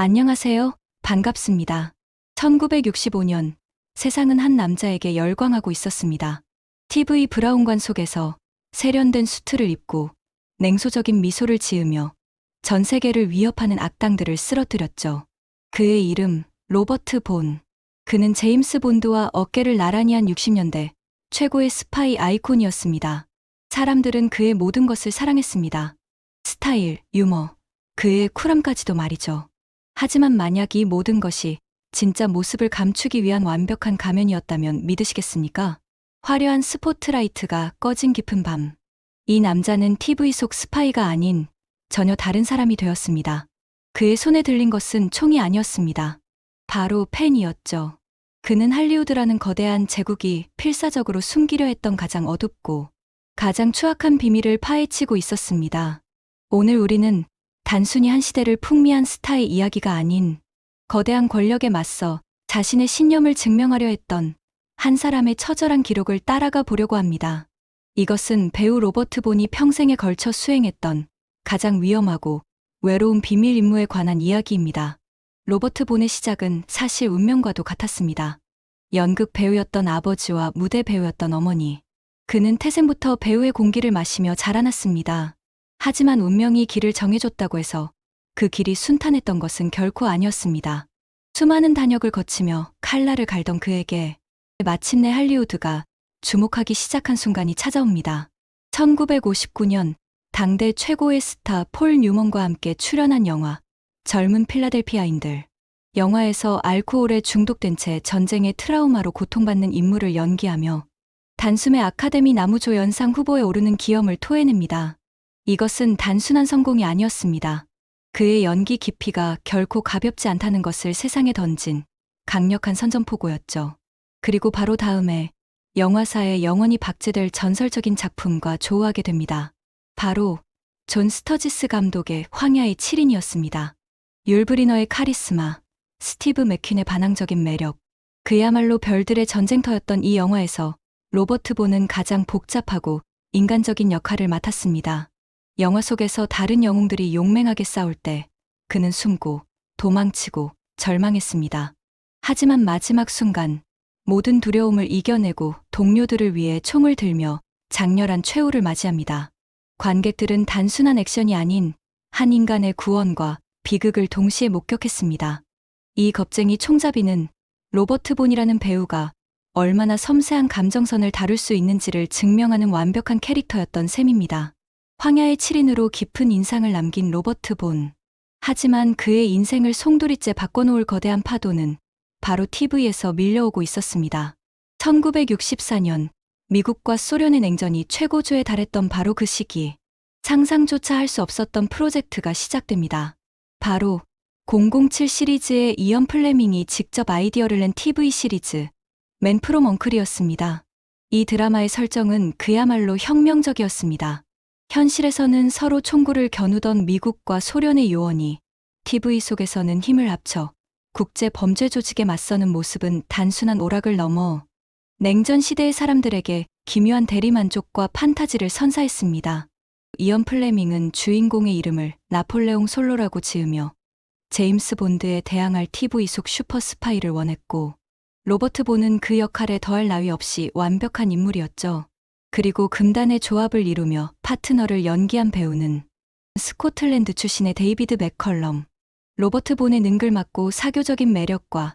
안녕하세요. 반갑습니다. 1965년 세상은 한 남자에게 열광하고 있었습니다. TV 브라운관 속에서 세련된 수트를 입고 냉소적인 미소를 지으며 전 세계를 위협하는 악당들을 쓰러뜨렸죠. 그의 이름 로버트 본. 그는 제임스 본드와 어깨를 나란히 한 60년대 최고의 스파이 아이콘이었습니다. 사람들은 그의 모든 것을 사랑했습니다. 스타일, 유머, 그의 쿨함까지도 말이죠. 하지만 만약 이 모든 것이 진짜 모습을 감추기 위한 완벽한 가면이었다면 믿으시겠습니까? 화려한 스포트라이트가 꺼진 깊은 밤. 이 남자는 TV 속 스파이가 아닌 전혀 다른 사람이 되었습니다. 그의 손에 들린 것은 총이 아니었습니다. 바로 펜이었죠. 그는 할리우드라는 거대한 제국이 필사적으로 숨기려 했던 가장 어둡고 가장 추악한 비밀을 파헤치고 있었습니다. 오늘 우리는 단순히 한 시대를 풍미한 스타의 이야기가 아닌 거대한 권력에 맞서 자신의 신념을 증명하려 했던 한 사람의 처절한 기록을 따라가 보려고 합니다. 이것은 배우 로버트 본이 평생에 걸쳐 수행했던 가장 위험하고 외로운 비밀 임무에 관한 이야기입니다. 로버트 본의 시작은 사실 운명과도 같았습니다. 연극 배우였던 아버지와 무대 배우였던 어머니. 그는 태생부터 배우의 공기를 마시며 자라났습니다. 하지만 운명이 길을 정해줬다고 해서 그 길이 순탄했던 것은 결코 아니었습니다. 수많은 단역을 거치며 칼날을 갈던 그에게 마침내 할리우드가 주목하기 시작한 순간이 찾아옵니다. 1959년 당대 최고의 스타 폴 뉴먼과 함께 출연한 영화 젊은 필라델피아인들. 영화에서 알코올에 중독된 채 전쟁의 트라우마로 고통받는 인물을 연기하며 단숨에 아카데미 나무조연상 후보에 오르는 기염을 토해냅니다. 이것은 단순한 성공이 아니었습니다. 그의 연기 깊이가 결코 가볍지 않다는 것을 세상에 던진 강력한 선전포고였죠. 그리고 바로 다음에 영화사에 영원히 박제될 전설적인 작품과 조우하게 됩니다. 바로 존 스터지스 감독의 황야의 7인이었습니다. 율 브리너의 카리스마, 스티브 맥퀸의 반항적인 매력, 그야말로 별들의 전쟁터였던 이 영화에서 로버트 본은 가장 복잡하고 인간적인 역할을 맡았습니다. 영화 속에서 다른 영웅들이 용맹하게 싸울 때 그는 숨고 도망치고 절망했습니다. 하지만 마지막 순간 모든 두려움을 이겨내고 동료들을 위해 총을 들며 장렬한 최후를 맞이합니다. 관객들은 단순한 액션이 아닌 한 인간의 구원과 비극을 동시에 목격했습니다. 이 겁쟁이 총잡이는 로버트 본이라는 배우가 얼마나 섬세한 감정선을 다룰 수 있는지를 증명하는 완벽한 캐릭터였던 셈입니다. 황야의 7인으로 깊은 인상을 남긴 로버트 본. 하지만 그의 인생을 송두리째 바꿔놓을 거대한 파도는 바로 TV에서 밀려오고 있었습니다. 1964년 미국과 소련의 냉전이 최고조에 달했던 바로 그 시기, 상상조차 할 수 없었던 프로젝트가 시작됩니다. 바로 007 시리즈의 이언 플레밍이 직접 아이디어를 낸 TV 시리즈 맨 프롬 언클이었습니다. 이 드라마의 설정은 그야말로 혁명적이었습니다. 현실에서는 서로 총구를 겨누던 미국과 소련의 요원이 TV 속에서는 힘을 합쳐 국제 범죄 조직에 맞서는 모습은 단순한 오락을 넘어 냉전 시대의 사람들에게 기묘한 대리만족과 판타지를 선사했습니다. 이언 플레밍은 주인공의 이름을 나폴레옹 솔로라고 지으며 제임스 본드에 대항할 TV 속 슈퍼 스파이를 원했고, 로버트 본은 그 역할에 더할 나위 없이 완벽한 인물이었죠. 그리고 금단의 조합을 이루며 파트너를 연기한 배우는 스코틀랜드 출신의 데이비드 맥컬럼. 로버트 본의 능글맞고 사교적인 매력과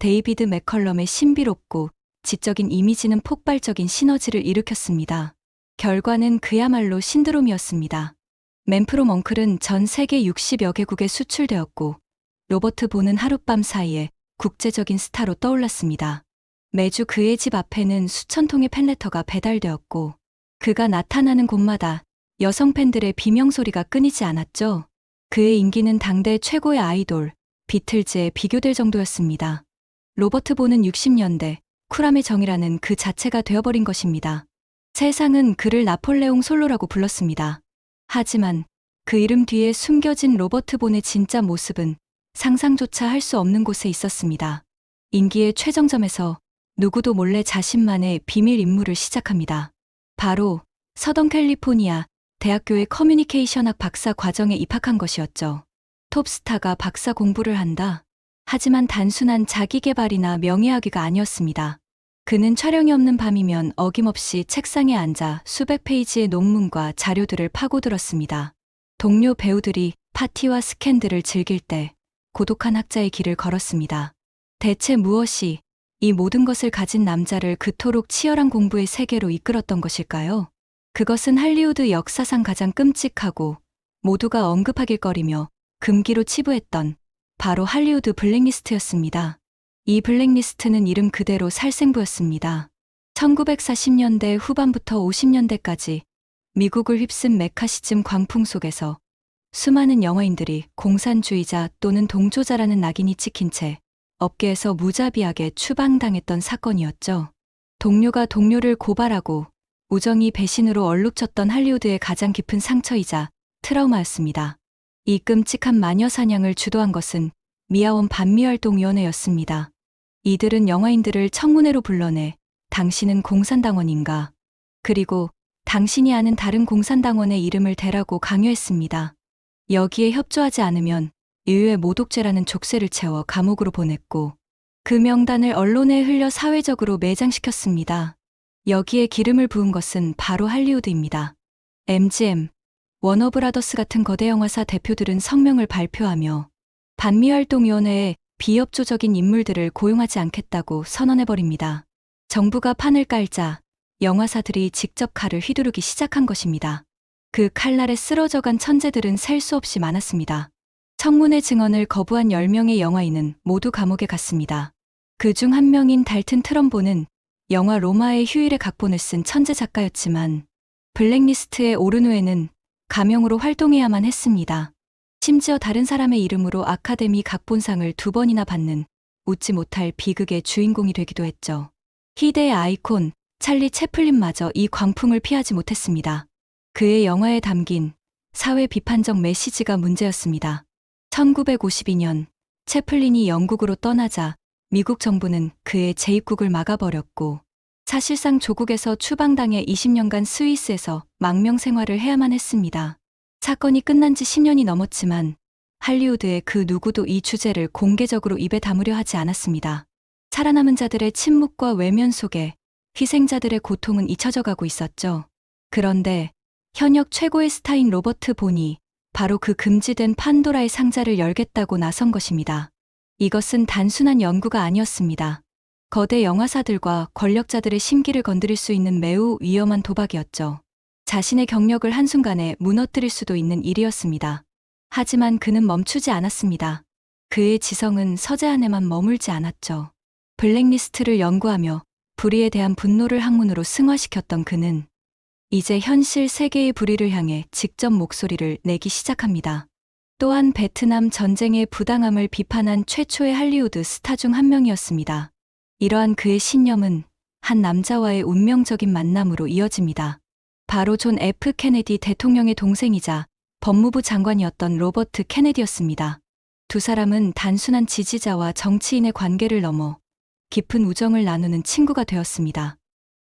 데이비드 맥컬럼의 신비롭고 지적인 이미지는 폭발적인 시너지를 일으켰습니다. 결과는 그야말로 신드롬이었습니다. 맨 프롬 엉클은 전 세계 60여 개국에 수출되었고, 로버트 본은 하룻밤 사이에 국제적인 스타로 떠올랐습니다. 매주 그의 집 앞에는 수천 통의 팬레터가 배달되었고, 그가 나타나는 곳마다 여성 팬들의 비명소리가 끊이지 않았죠. 그의 인기는 당대 최고의 아이돌, 비틀즈에 비교될 정도였습니다. 로버트 본은 60년대 쿨함의 정이라는 그 자체가 되어버린 것입니다. 세상은 그를 나폴레옹 솔로라고 불렀습니다. 하지만 그 이름 뒤에 숨겨진 로버트 본의 진짜 모습은 상상조차 할 수 없는 곳에 있었습니다. 인기의 최정점에서 누구도 몰래 자신만의 비밀 임무를 시작합니다. 바로 서던 캘리포니아 대학교의 커뮤니케이션학 박사 과정에 입학한 것이었죠. 톱스타가 박사 공부를 한다. 하지만 단순한 자기계발이나 명예학위가 아니었습니다. 그는 촬영이 없는 밤이면 어김없이 책상에 앉아 수백 페이지의 논문과 자료들을 파고들었습니다. 동료 배우들이 파티와 스캔들을 즐길 때 고독한 학자의 길을 걸었습니다. 대체 무엇이 이 모든 것을 가진 남자를 그토록 치열한 공부의 세계로 이끌었던 것일까요? 그것은 할리우드 역사상 가장 끔찍하고 모두가 언급하길 거리며 금기로 치부했던 바로 할리우드 블랙리스트였습니다. 이 블랙리스트는 이름 그대로 살생부였습니다. 1940년대 후반부터 50년대까지 미국을 휩쓴 메카시즘 광풍 속에서 수많은 영화인들이 공산주의자 또는 동조자라는 낙인이 찍힌 채 업계에서 무자비하게 추방당했던 사건이었죠. 동료가 동료를 고발하고 우정이 배신으로 얼룩졌던 할리우드의 가장 깊은 상처이자 트라우마였습니다. 이 끔찍한 마녀 사냥을 주도한 것은 미아원 반미활동위원회였습니다. 이들은 영화인들을 청문회로 불러내 당신은 공산당원인가? 그리고 당신이 아는 다른 공산당원의 이름을 대라고 강요했습니다. 여기에 협조하지 않으면 인류의 모독죄라는 족쇄를 채워 감옥으로 보냈고 그 명단을 언론에 흘려 사회적으로 매장시켰습니다. 여기에 기름을 부은 것은 바로 할리우드입니다. MGM, 워너브라더스 같은 거대 영화사 대표들은 성명을 발표하며 반미활동위원회에 비협조적인 인물들을 고용하지 않겠다고 선언해버립니다. 정부가 판을 깔자 영화사들이 직접 칼을 휘두르기 시작한 것입니다. 그 칼날에 쓰러져간 천재들은 셀 수 없이 많았습니다. 청문회 증언을 거부한 10명의 영화인은 모두 감옥에 갔습니다. 그중 한 명인 달튼 트럼보는 영화 로마의 휴일의 각본을 쓴 천재 작가였지만 블랙리스트에 오른 후에는 가명으로 활동해야만 했습니다. 심지어 다른 사람의 이름으로 아카데미 각본상을 2번이나 받는 웃지 못할 비극의 주인공이 되기도 했죠. 희대의 아이콘 찰리 채플린마저 이 광풍을 피하지 못했습니다. 그의 영화에 담긴 사회 비판적 메시지가 문제였습니다. 1952년 채플린이 영국으로 떠나자 미국 정부는 그의 재입국을 막아버렸고 사실상 조국에서 추방당해 20년간 스위스에서 망명 생활을 해야만 했습니다. 사건이 끝난 지 10년이 넘었지만 할리우드의 그 누구도 이 주제를 공개적으로 입에 담으려 하지 않았습니다. 살아남은 자들의 침묵과 외면 속에 희생자들의 고통은 잊혀져 가고 있었죠. 그런데 현역 최고의 스타인 로버트 본이 바로 그 금지된 판도라의 상자를 열겠다고 나선 것입니다. 이것은 단순한 연구가 아니었습니다. 거대 영화사들과 권력자들의 심기를 건드릴 수 있는 매우 위험한 도박이었죠. 자신의 경력을 한순간에 무너뜨릴 수도 있는 일이었습니다. 하지만 그는 멈추지 않았습니다. 그의 지성은 서재 안에만 머물지 않았죠. 블랙리스트를 연구하며 불의에 대한 분노를 학문으로 승화시켰던 그는 이제 현실 세계의 불의를 향해 직접 목소리를 내기 시작합니다. 또한 베트남 전쟁의 부당함을 비판한 최초의 할리우드 스타 중 한 명이었습니다. 이러한 그의 신념은 한 남자와의 운명적인 만남으로 이어집니다. 바로 존 F. 케네디 대통령의 동생이자 법무부 장관이었던 로버트 케네디였습니다. 두 사람은 단순한 지지자와 정치인의 관계를 넘어 깊은 우정을 나누는 친구가 되었습니다.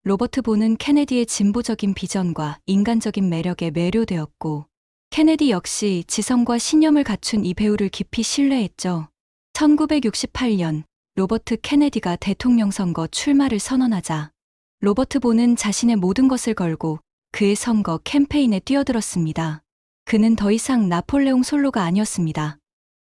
로버트 본은 케네디의 진보적인 비전과 인간적인 매력에 매료되었고 케네디 역시 지성과 신념을 갖춘 이 배우를 깊이 신뢰했죠. 1968년 로버트 케네디가 대통령 선거 출마를 선언하자 로버트 본은 자신의 모든 것을 걸고 그의 선거 캠페인에 뛰어들었습니다. 그는 더 이상 나폴레옹 솔로가 아니었습니다.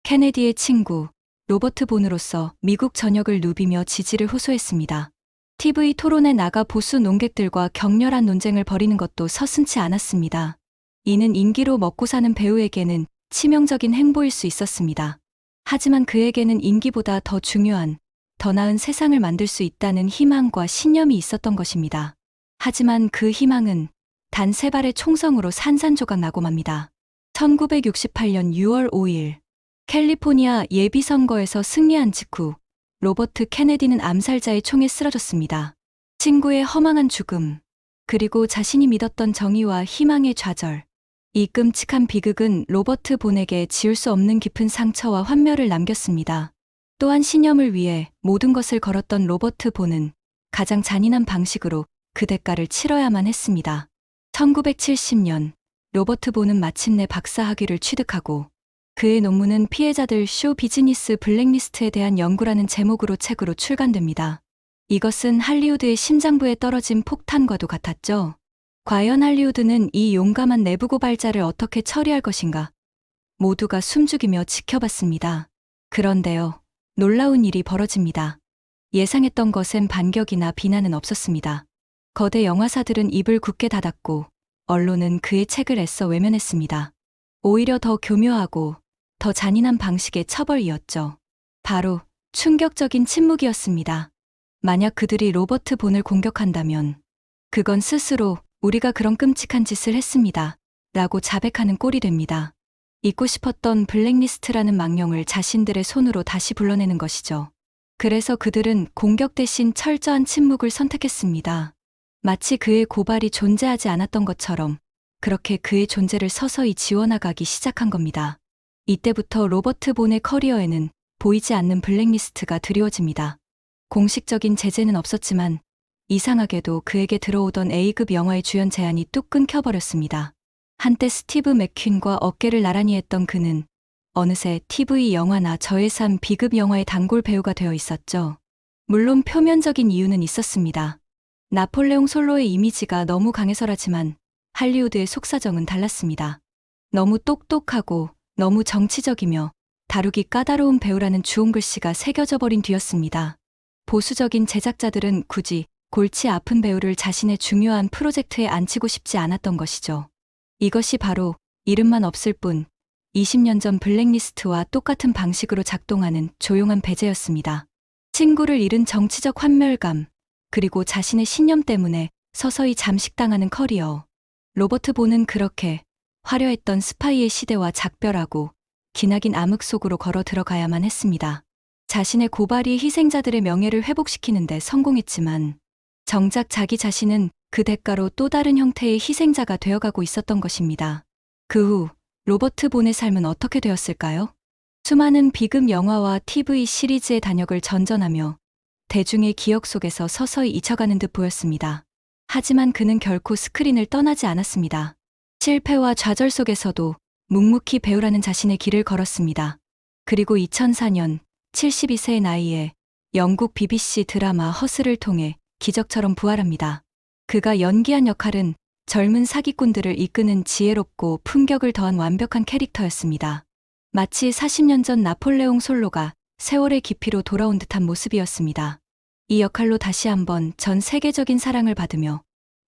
케네디의 친구 로버트 본으로서 미국 전역을 누비며 지지를 호소했습니다. TV 토론에 나가 보수 논객들과 격렬한 논쟁을 벌이는 것도 서슴지 않았습니다. 이는 인기로 먹고 사는 배우에게는 치명적인 행보일 수 있었습니다. 하지만 그에게는 인기보다 더 중요한, 더 나은 세상을 만들 수 있다는 희망과 신념이 있었던 것입니다. 하지만 그 희망은 단 3발의 총성으로 산산조각 나고 맙니다. 1968년 6월 5일 캘리포니아 예비선거에서 승리한 직후 로버트 케네디는 암살자의 총에 쓰러졌습니다. 친구의 허망한 죽음, 그리고 자신이 믿었던 정의와 희망의 좌절. 이 끔찍한 비극은 로버트 본에게 지울 수 없는 깊은 상처와 환멸을 남겼습니다. 또한 신념을 위해 모든 것을 걸었던 로버트 본은 가장 잔인한 방식으로 그 대가를 치러야만 했습니다. 1970년 로버트 본은 마침내 박사학위를 취득하고 그의 논문은 피해자들 쇼 비즈니스 블랙리스트에 대한 연구라는 제목으로 책으로 출간됩니다. 이것은 할리우드의 심장부에 떨어진 폭탄과도 같았죠. 과연 할리우드는 이 용감한 내부 고발자를 어떻게 처리할 것인가? 모두가 숨죽이며 지켜봤습니다. 그런데요, 놀라운 일이 벌어집니다. 예상했던 것엔 반격이나 비난은 없었습니다. 거대 영화사들은 입을 굳게 닫았고 언론은 그의 책을 애써 외면했습니다. 오히려 더 교묘하고 더 잔인한 방식의 처벌이었죠. 바로 충격적인 침묵이었습니다. 만약 그들이 로버트 본을 공격한다면 그건 스스로 우리가 그런 끔찍한 짓을 했습니다. 라고 자백하는 꼴이 됩니다. 잊고 싶었던 블랙리스트라는 망령을 자신들의 손으로 다시 불러내는 것이죠. 그래서 그들은 공격 대신 철저한 침묵을 선택했습니다. 마치 그의 고발이 존재하지 않았던 것처럼 그렇게 그의 존재를 서서히 지워나가기 시작한 겁니다. 이때부터 로버트 본의 커리어에는 보이지 않는 블랙리스트가 드리워집니다. 공식적인 제재는 없었지만 이상하게도 그에게 들어오던 A급 영화의 주연 제안이 뚝 끊겨버렸습니다. 한때 스티브 맥퀸과 어깨를 나란히 했던 그는 어느새 TV 영화나 저의 삶 B급 영화의 단골 배우가 되어 있었죠. 물론 표면적인 이유는 있었습니다. 나폴레옹 솔로의 이미지가 너무 강해서라지만 할리우드의 속사정은 달랐습니다. 너무 똑똑하고 너무 정치적이며 다루기 까다로운 배우라는 주홍글씨가 새겨져 버린 뒤였습니다. 보수적인 제작자들은 굳이 골치 아픈 배우를 자신의 중요한 프로젝트에 앉히고 싶지 않았던 것이죠. 이것이 바로 이름만 없을 뿐 20년 전 블랙리스트와 똑같은 방식으로 작동하는 조용한 배제였습니다. 친구를 잃은 정치적 환멸감, 그리고 자신의 신념 때문에 서서히 잠식당하는 커리어. 로버트 본은 그렇게 화려했던 스파이의 시대와 작별하고 기나긴 암흑 속으로 걸어 들어가야만 했습니다. 자신의 고발이 희생자들의 명예를 회복시키는데 성공했지만 정작 자기 자신은 그 대가로 또 다른 형태의 희생자가 되어가고 있었던 것입니다. 그 후 로버트 본의 삶은 어떻게 되었을까요? 수많은 B급 영화와 TV 시리즈의 단역을 전전하며 대중의 기억 속에서 서서히 잊혀가는 듯 보였습니다. 하지만 그는 결코 스크린을 떠나지 않았습니다. 실패와 좌절 속에서도 묵묵히 배우라는 자신의 길을 걸었습니다. 그리고 2004년 72세의 나이에 영국 BBC 드라마 허슬을 통해 기적처럼 부활합니다. 그가 연기한 역할은 젊은 사기꾼들을 이끄는 지혜롭고 품격을 더한 완벽한 캐릭터였습니다. 마치 40년 전 나폴레옹 솔로가 세월의 깊이로 돌아온 듯한 모습이었습니다. 이 역할로 다시 한번 전 세계적인 사랑을 받으며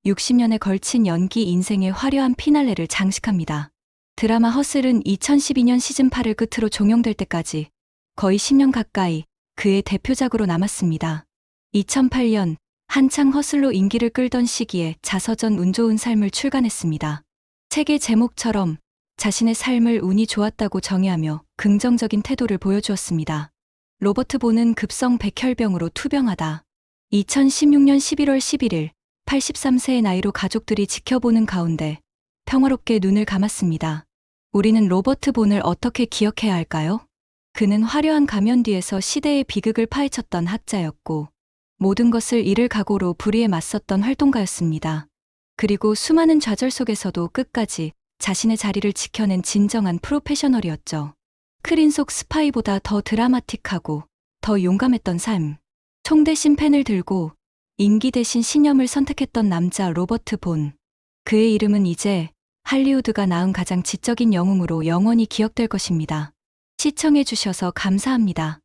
60년에 걸친 연기 인생의 화려한 피날레를 장식합니다. 드라마 허슬은 2012년 시즌8을 끝으로 종영될 때까지 거의 10년 가까이 그의 대표작으로 남았습니다. 2008년 한창 허슬로 인기를 끌던 시기에 자서전 운 좋은 삶을 출간했습니다. 책의 제목처럼 자신의 삶을 운이 좋았다고 정의하며 긍정적인 태도를 보여주었습니다. 로버트 본은 급성 백혈병으로 투병하다 2016년 11월 11일 83세의 나이로 가족들이 지켜보는 가운데 평화롭게 눈을 감았습니다. 우리는 로버트 본을 어떻게 기억해야 할까요? 그는 화려한 가면 뒤에서 시대의 비극을 파헤쳤던 학자였고 모든 것을 잃을 각오로 불의에 맞섰던 활동가였습니다. 그리고 수많은 좌절 속에서도 끝까지 자신의 자리를 지켜낸 진정한 프로페셔널이었죠. 스크린 속 스파이보다 더 드라마틱하고 더 용감했던 삶. 총 대신 펜을 들고 인기 대신 신념을 선택했던 남자 로버트 본. 그의 이름은 이제 할리우드가 낳은 가장 지적인 영웅으로 영원히 기억될 것입니다. 시청해주셔서 감사합니다.